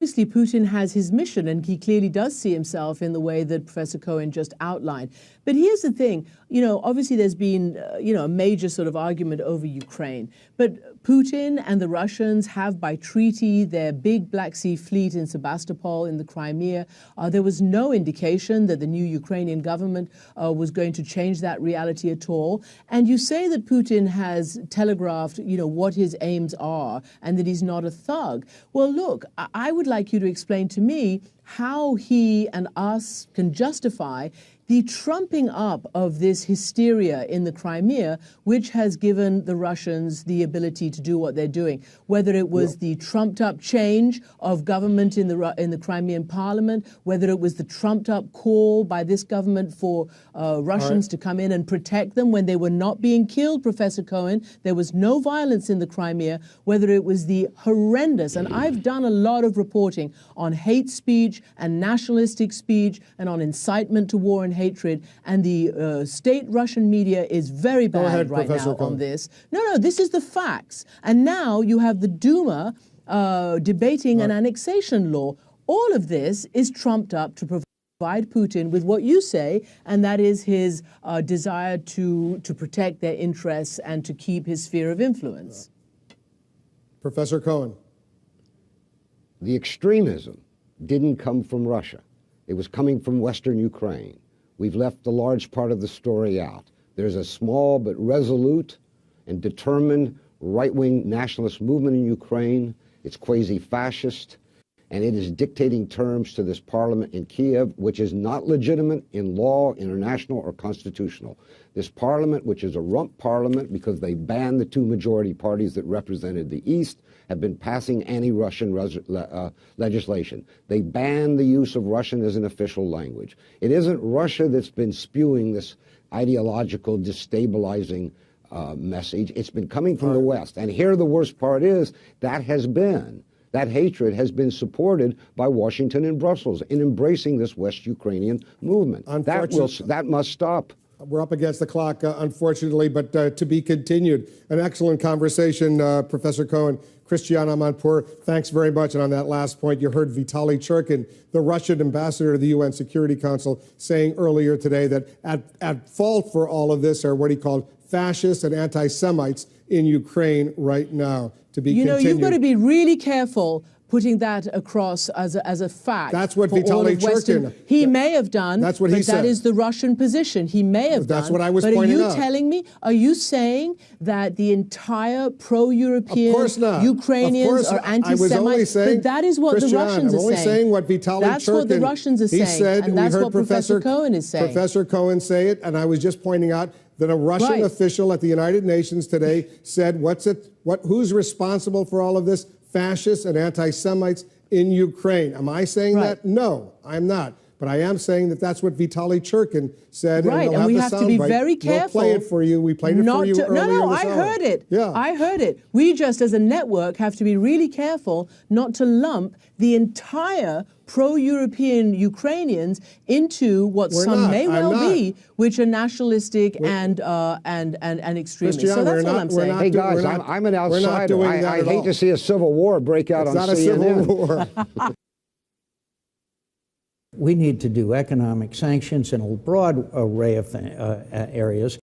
obviously, Putin has his mission, and he clearly does see himself in the way that Professor Cohen just outlined. But here's the thing, obviously there's been, a major sort of argument over Ukraine. But Putin and the Russians have, by treaty, their big Black Sea fleet in Sebastopol in the Crimea. There was no indication that the new Ukrainian government was going to change that reality at all. And you say that Putin has telegraphed, what his aims are and that he's not a thug. Well, look, I would like you to explain to me how he and us can justify the trumping up of this hysteria in the Crimea, which has given the Russians the ability to do what they're doing, whether it was the trumped-up change of government in the Crimean parliament, whether it was the trumped-up call by this government for Russians to come in and protect them when they were not being killed, Professor Cohen. There was no violence in the Crimea, whether it was the horrendous, and I've done a lot of reporting on hate speech and nationalistic speech and on incitement to war and hatred, and the state Russian media is very bad right now on this. No, this is the facts. And now you have the Duma debating an annexation law. All of this is trumped up to provide Putin with what you say, and that is his desire to protect their interests and to keep his sphere of influence. Professor Cohen. The extremism didn't come from Russia. It was coming from Western Ukraine. We've left a large part of the story out. There's a small but resolute and determined right-wing nationalist movement in Ukraine. It's quasi-fascist, and it is dictating terms to this parliament in Kiev, which is not legitimate in law, international, or constitutional. This parliament, which is a rump parliament because they banned the two majority parties that represented the East, have been passing anti-Russian legislation. They banned the use of Russian as an official language. It isn't Russia that's been spewing this ideological, destabilizing message. It's been coming from the West. And here the worst part is that hatred has been supported by Washington and Brussels in embracing this West Ukrainian movement. That must stop. We're up against the clock, unfortunately, but to be continued. An excellent conversation, Professor Cohen. Christiane Amanpour, thanks very much. And on that last point, you heard Vitaly Churkin, the Russian ambassador to the UN Security Council, saying earlier today that at fault for all of this are what he called fascists and anti-Semites in Ukraine right now. To be continued. You've got to be really careful putting that across as a fact. That's what Vitaly Churkin. He may have done. That's what he said. That is the Russian position. He may have done. That's what I was pointing out. But are you telling me? Are you saying that the entire pro-European Ukrainians are anti-Semites? I was only saying, but that is what the Russians are saying. I'm only saying what Vitaly Churkin. That's what the Russians are saying, said, and that's what Professor Cohen is saying. Professor Cohen say it, and I was just pointing out that a Russian official at the United Nations today said, who's responsible for all of this? Fascists and anti-Semites in Ukraine. Am I saying that? No, I'm not. But I am saying that that's what Vitaly Churkin said. Right, and we have to be very careful. We'll play it for you. We played it for you earlier. No, I heard it. Yeah. I heard it. We just, as a network, have to be really careful not to lump the entire pro-European Ukrainians into what some may well be, which are nationalistic and extremist. So that's what I'm saying. Hey guys, I'm an outsider. I hate to see a civil war break out on CNN. It's not a civil war. We need to do economic sanctions in a broad array of areas.